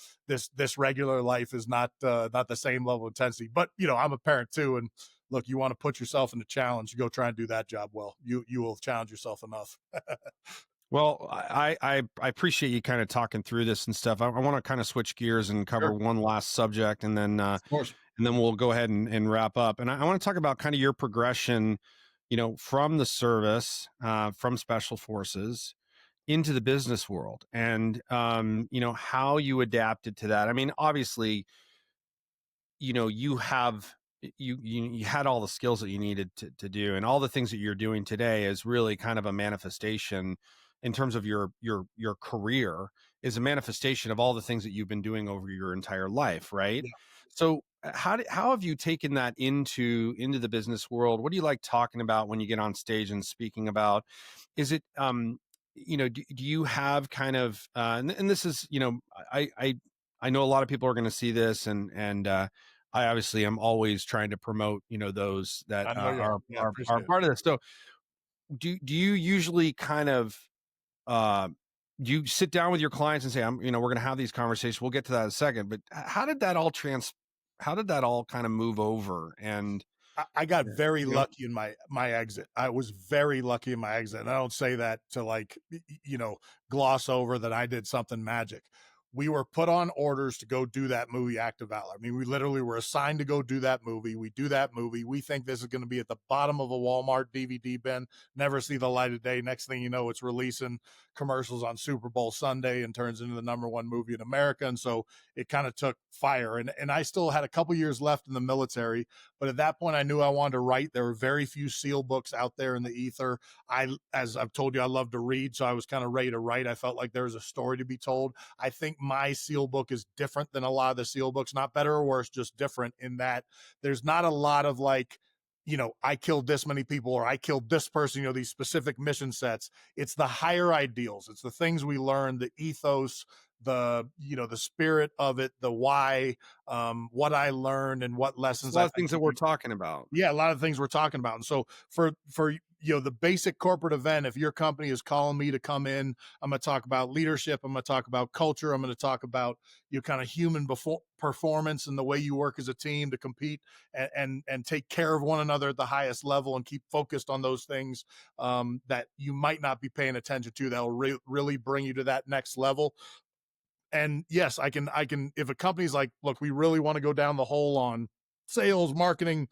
regular life is not the same level of intensity. But I'm a parent too, and look, you want to put yourself in a challenge, you go try and do that job well. You will challenge yourself enough. Well, I appreciate you kind of talking through this and stuff. I want to kind of switch gears and cover one last subject, and then we'll go ahead and wrap up. And I want to talk about kind of your progression, from the service, from special forces into the business world, and how you adapted to that. I mean, obviously, you had all the skills that you needed to do, and all the things that you're doing today is really kind of a manifestation in terms of your career, is a manifestation of all the things that you've been doing over your entire life. Right. Yeah. So how have you taken that into the business world? What do you like talking about when you get on stage and speaking about? Is it do you have kind of and this is, I know a lot of people are going to see this, and I obviously am always trying to promote, those that I know you are. Yeah, are appreciate it. part of this. So do you usually kind of uh, do you sit down with your clients and say, we're going to have these conversations. We'll get to that in a second, but how did that all kind of move over? And I got very you know, lucky in my exit. I was very lucky in my exit. And I don't say that to gloss over that I did something magic. We were put on orders to go do that movie, Act of Valor. I mean, we literally were assigned to go do that movie. We do that movie. We think this is going to be at the bottom of a Walmart DVD bin, never see the light of day. Next thing you know, it's releasing commercials on Super Bowl Sunday and turns into the #1 movie in America. And so it kind of took fire. And I still had a couple years left in the military, but at that point I knew I wanted to write. There were very few SEAL books out there in the ether. As I've told you, I love to read. So I was kind of ready to write. I felt like there was a story to be told. I think my SEAL book is different than a lot of the SEAL books, not better or worse, just different in that there's not a lot of I killed this many people or I killed this person, these specific mission sets. It's the higher ideals. It's the things we learn, the ethos, the spirit of it, the why, what I learned and what lessons a lot I of think things that we're talking about. yeah, a lot of things we're talking about. And so for the basic corporate event, if your company is calling me to come in, I'm going to talk about leadership. I'm going to talk about culture. I'm going to talk about kind of human performance and the way you work as a team to compete and take care of one another at the highest level and keep focused on those things that you might not be paying attention to that will really bring you to that next level. And yes, I can, if a company's like, look, we really want to go down the hole on sales, marketing,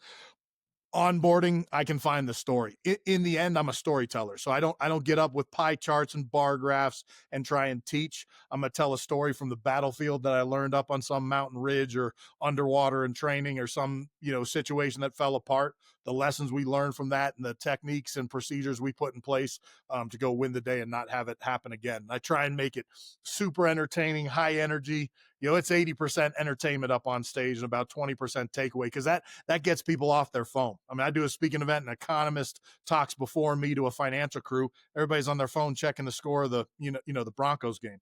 onboarding, I can find the story. In the end, I'm a storyteller. So I don't get up with pie charts and bar graphs and try and teach. I'm going to tell a story from the battlefield that I learned up on some mountain ridge or underwater in training or some, situation that fell apart, the lessons we learned from that and the techniques and procedures we put in place to go win the day and not have it happen again. I try and make it super entertaining, high energy. It's 80% entertainment up on stage and about 20% takeaway because that gets people off their phone. I mean, I do a speaking event, an economist talks before me to a financial crew. Everybody's on their phone checking the score of the the Broncos game.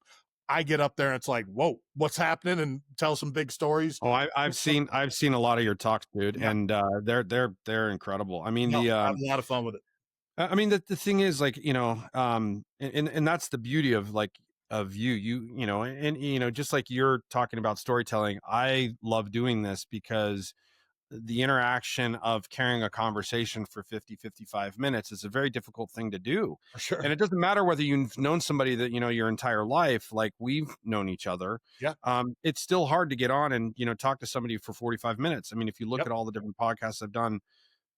I get up there and it's like, whoa, what's happening? And tell some big stories. Oh, I've seen a lot of your talks, dude, Yeah. and they're incredible. I mean, I have a lot of fun with it. I mean, the thing is, and that's the beauty of you, and just like you're talking about storytelling, I love doing this because the interaction of carrying a conversation for 50-55 minutes is a very difficult thing to do. For sure. And it doesn't matter whether you've known somebody that, your entire life, like we've known each other. Yeah. It's still hard to get on and, talk to somebody for 45 minutes. I mean, if you look at all the different podcasts I've done,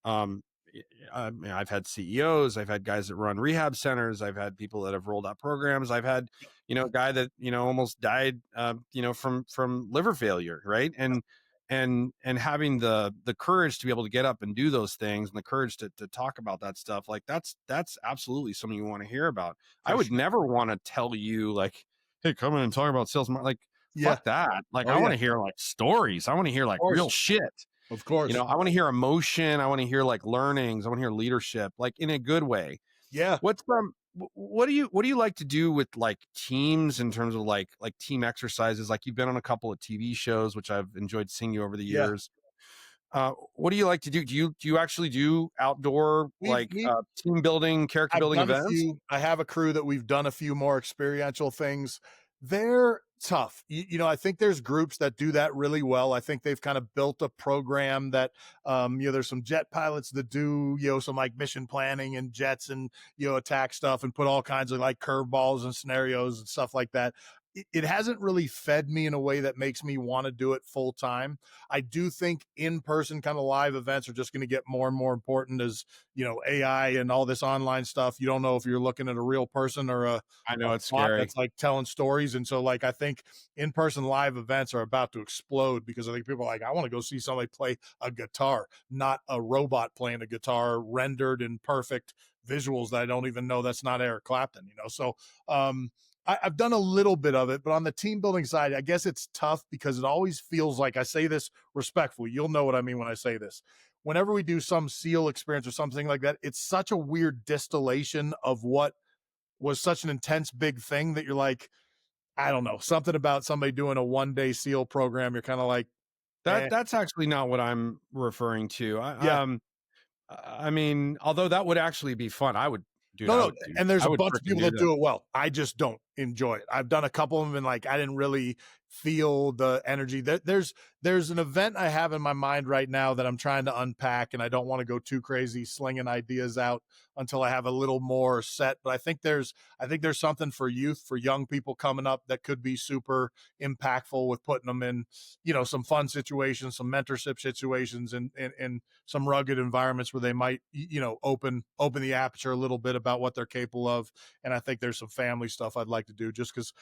I've had CEOs, I've had guys that run rehab centers, I've had people that have rolled out programs, I've had, a guy that, almost died, from liver failure. Right. And having the courage to be able to get up and do those things and the courage to talk about that stuff, like that's absolutely something you want to hear about. I would never want to tell you like, hey, come in and talk about sales. Like, fuck that. Like, I want to hear like stories. I want to hear like real shit. Of course. I want to hear emotion. I want to hear like learnings. I want to hear leadership, like in a good way. Yeah. What do you like to do with like teams in terms of like team exercises? Like you've been on a couple of TV shows, which I've enjoyed seeing you over the years. What do you like to do? Do you actually do outdoor team building, character building events? I have a crew that we've done a few more experiential things. They're tough. I think there's groups that do that really well. I think they've kind of built a program that, there's some jet pilots that do, some like mission planning and jets and, attack stuff and put all kinds of like curveballs and scenarios and stuff like that. It hasn't really fed me in a way that makes me want to do it full time. I do think in-person kind of live events are just going to get more and more important as, AI and all this online stuff. You don't know if you're looking at a real person or I know it's scary. That's like telling stories. And so like, I think in-person live events are about to explode because I think people are like, I want to go see somebody play a guitar, not a robot playing a guitar rendered in perfect visuals that I don't even know that's not Eric Clapton, So, I've done a little bit of it, but on the team building side, I guess it's tough because it always feels like, I say this respectfully, you'll know what I mean when I say this. Whenever we do some SEAL experience or something like that, it's such a weird distillation of what was such an intense big thing that you're like, I don't know, something about somebody doing a 1-day SEAL program. You're kind of like, That's actually not what I'm referring to. yeah. I mean, although that would actually be fun. No. And there's I a would bunch of freaking people that do it well. I just don't enjoy it. I've done a couple of them and like, I didn't really feel the energy. There's an event I have in my mind right now that I'm trying to unpack, and I don't want to go too crazy slinging ideas out until I have a little more set. But I think there's something for youth, for young people coming up that could be super impactful with putting them in, some fun situations, some mentorship situations, and some rugged environments where they might, open the aperture a little bit about what they're capable of. And I think there's some family stuff I'd like to do, just because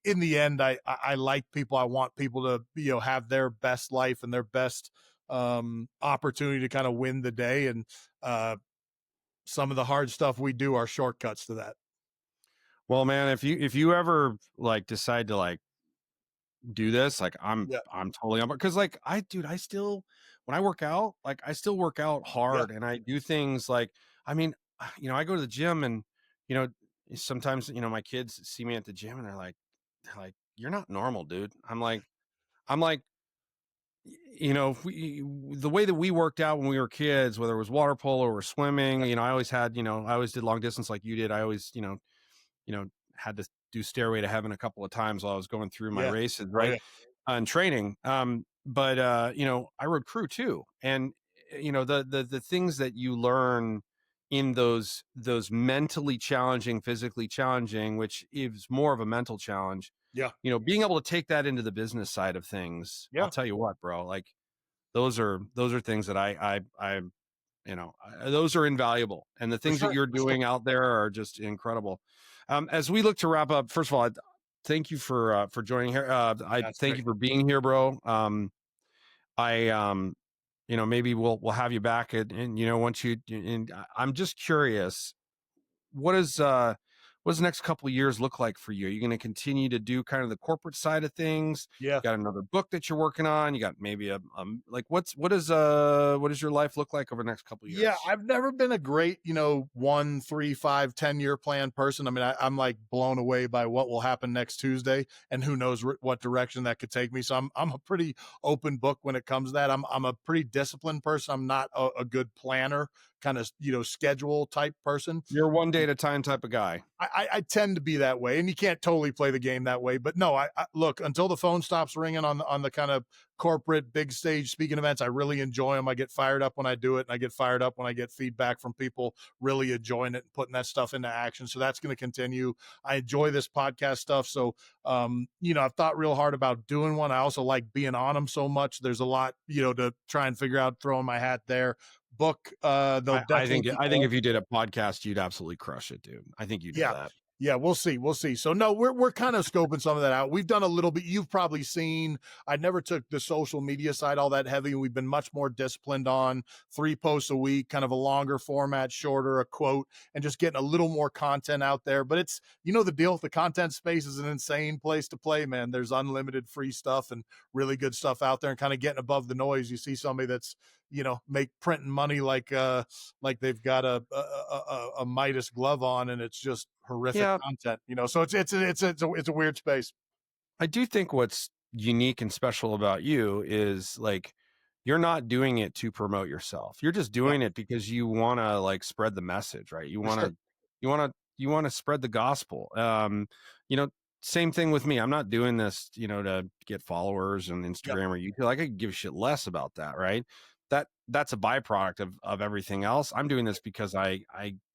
in the end, I like people. I want people to, have their best life and their best opportunity to kind of win the day. And some of the hard stuff we do are shortcuts to that. Well, man, if you ever like decide to like do this, like I'm totally on, because like I still, when I work out, like I still work out hard, and I do things like, I mean, I go to the gym, and sometimes my kids see me at the gym and they're like, you're not normal, dude. I'm like, the way that we worked out when we were kids, whether it was water polo or swimming, I always had, I always did long distance like you did. I always, had to do Stairway to Heaven a couple of times while I was going through my races, right? On training. But I rode crew too. And, the things that you learn in those mentally challenging, physically challenging, which is more of a mental challenge. Yeah. Being able to take that into the business side of things, I'll tell you what, bro, like those are things that I those are invaluable. And the things that you're doing out there are just incredible. As we look to wrap up, first of all, thank you for joining here. I thank you for being here, bro. Maybe we'll have you back and once and I'm just curious, what does the next couple of years look like for you? Are you going to continue to do kind of the corporate side of things? Yeah. You got another book that you're working on. You got maybe like what does your life look like over the next couple of years? Yeah, I've never been a great, 1, 3, 5, 10-year plan person. I mean, I'm like blown away by what will happen next Tuesday, and who knows what direction that could take me. So I'm a pretty open book when it comes to that. I'm a pretty disciplined person. I'm not a good planner, kind of, schedule type person. You're one day at a time type of guy. I tend to be that way, and you can't totally play the game that way. But no, I look, until the phone stops ringing on the kind of corporate big stage speaking events, I really enjoy them. I get fired up when I do it, and I get fired up when I get feedback from people really enjoying it and putting that stuff into action. So that's going to continue. I enjoy this podcast stuff. So, I've thought real hard about doing one. I also like being on them so much. There's a lot, to try and figure out, throwing my hat there. Book, though. I think if you did a podcast, you'd absolutely crush it, dude. I think you do that. Yeah, we'll see. So no, we're kind of scoping some of that out. We've done a little bit. You've probably seen, I never took the social media side all that heavy. We've been much more disciplined on 3 posts a week, kind of a longer format, shorter, a quote, and just getting a little more content out there. But it's, the deal, the content space is an insane place to play, man. There's unlimited free stuff and really good stuff out there, and kind of getting above the noise. You see somebody that's, make printing money like they've got a Midas glove on, and it's just horrific content, so it's a weird space. I do think what's unique and special about you is like, you're not doing it to promote yourself. You're just doing it because you want to like spread the message, right? You want to spread the gospel. Same thing with me. I'm not doing this, to get followers on Instagram or YouTube. Like, I could give a shit less about that, right? That's a byproduct of everything else. I'm doing this because I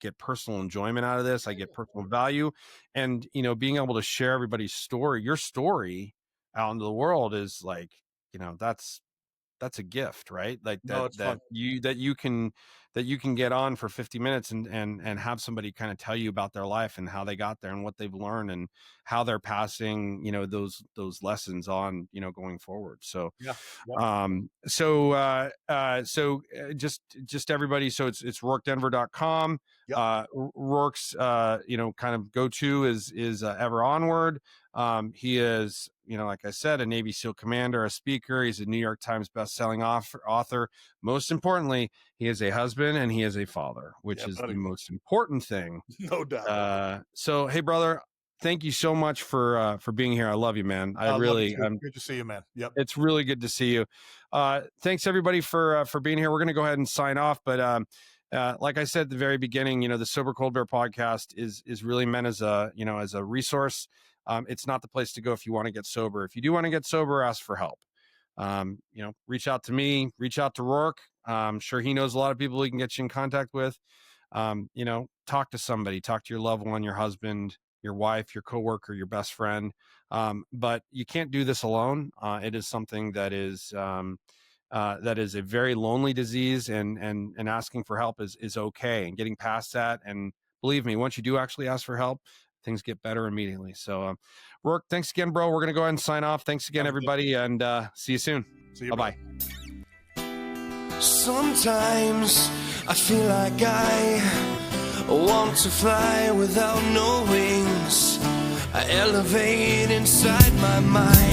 get personal enjoyment out of this. I get personal value, and being able to share everybody's story, your story, out into the world is like, that's that's a gift, right? Like No, it's fun. that you can get on for 50 minutes and have somebody kind of tell you about their life and how they got there and what they've learned and how they're passing, those lessons on, going forward. So, Yeah. just everybody. So it's RorkeDenver.com. Yep. Rorke's, kind of go-to is Ever Onward. He is, like I said, a Navy SEAL commander, a speaker. He's a New York Times best-selling author. Most importantly, he is a husband and he is a father, which is the most important thing. No doubt. So, hey, brother, thank you so much for being here. I love you, man. Good to see you, man. Yep. It's really good to see you. Thanks everybody for being here. We're going to go ahead and sign off, but like I said at the very beginning, the Sober Cold Bear podcast is really meant as a resource. It's not the place to go if you want to get sober. If you do want to get sober, ask for help. Reach out to me, reach out to Rorke. I'm sure he knows a lot of people he can get you in contact with. Talk to somebody, talk to your loved one, your husband, your wife, your coworker, your best friend. But you can't do this alone. It is something that is a very lonely disease, and asking for help is okay, and getting past that. And believe me, once you do actually ask for help, things get better immediately. So, Rorke, thanks again, bro. We're going to go ahead and sign off. Thanks again, everybody. And see you soon. See you. Bye-bye. Sometimes I feel like I want to fly without no wings. I elevate inside my mind.